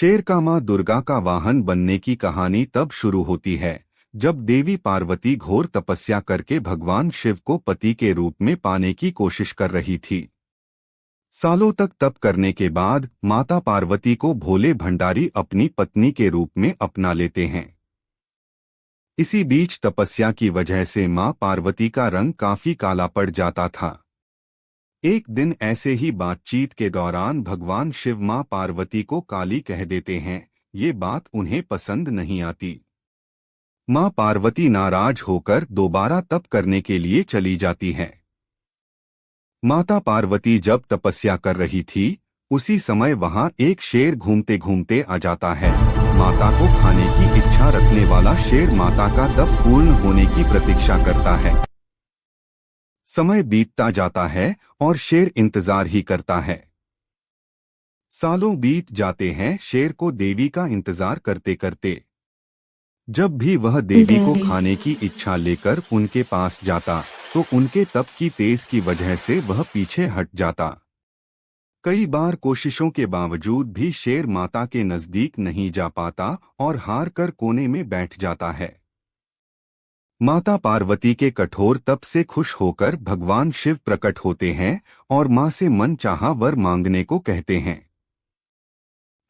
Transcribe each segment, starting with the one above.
शेर का मां दुर्गा का वाहन बनने की कहानी तब शुरू होती है जब देवी पार्वती घोर तपस्या करके भगवान शिव को पति के रूप में पाने की कोशिश कर रही थी। सालों तक तप करने के बाद माता पार्वती को भोले भंडारी अपनी पत्नी के रूप में अपना लेते हैं। इसी बीच तपस्या की वजह से मां पार्वती का रंग काफी काला पड़ जाता था। एक दिन ऐसे ही बातचीत के दौरान भगवान शिव मां पार्वती को काली कह देते हैं। ये बात उन्हें पसंद नहीं आती। मां पार्वती नाराज होकर दोबारा तप करने के लिए चली जाती है। माता पार्वती जब तपस्या कर रही थी उसी समय वहां एक शेर घूमते घूमते आ जाता है। माता को खाने की इच्छा रखने वाला शेर माता का तप पूर्ण होने की प्रतीक्षा करता है। समय बीतता जाता है और शेर इंतजार ही करता है। सालों बीत जाते हैं शेर को देवी का इंतजार करते करते। जब भी वह देवी को खाने की इच्छा लेकर उनके पास जाता तो उनके तप की तेज की वजह से वह पीछे हट जाता। कई बार कोशिशों के बावजूद भी शेर माता के नजदीक नहीं जा पाता और हार कर कोने में बैठ जाता है। माता पार्वती के कठोर तप से खुश होकर भगवान शिव प्रकट होते हैं और मां से मन चाहा वर मांगने को कहते हैं।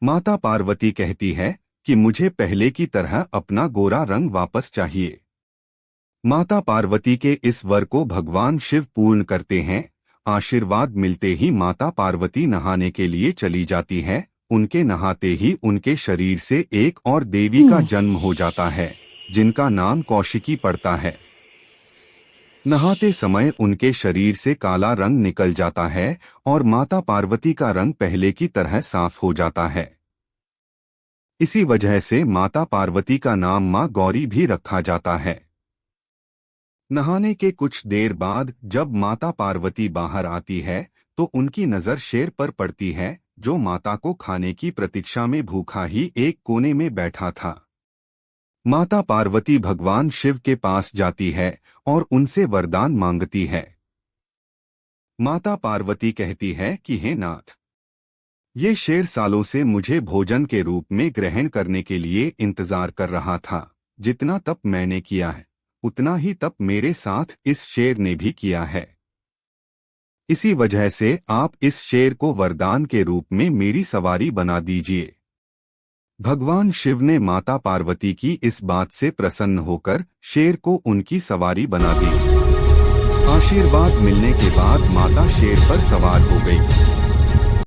माता पार्वती कहती है कि मुझे पहले की तरह अपना गोरा रंग वापस चाहिए। माता पार्वती के इस वर को भगवान शिव पूर्ण करते हैं। आशीर्वाद मिलते ही माता पार्वती नहाने के लिए चली जाती है। उनके नहाते ही उनके शरीर से एक और देवी का जन्म हो जाता है जिनका नाम कौशिकी पड़ता है। नहाते समय उनके शरीर से काला रंग निकल जाता है और माता पार्वती का रंग पहले की तरह साफ हो जाता है। इसी वजह से माता पार्वती का नाम मां गौरी भी रखा जाता है। नहाने के कुछ देर बाद जब माता पार्वती बाहर आती है तो उनकी नजर शेर पर पड़ती है जो माता को खाने की प्रतीक्षा में भूखा ही एक कोने में बैठा था। माता पार्वती भगवान शिव के पास जाती है और उनसे वरदान मांगती है। माता पार्वती कहती है कि हे नाथ, ये शेर सालों से मुझे भोजन के रूप में ग्रहण करने के लिए इंतजार कर रहा था। जितना तप मैंने किया है उतना ही तप मेरे साथ इस शेर ने भी किया है। इसी वजह से आप इस शेर को वरदान के रूप में मेरी सवारी बना दीजिए। भगवान शिव ने माता पार्वती की इस बात से प्रसन्न होकर शेर को उनकी सवारी बना दी। आशीर्वाद मिलने के बाद माता शेर पर सवार हो गई।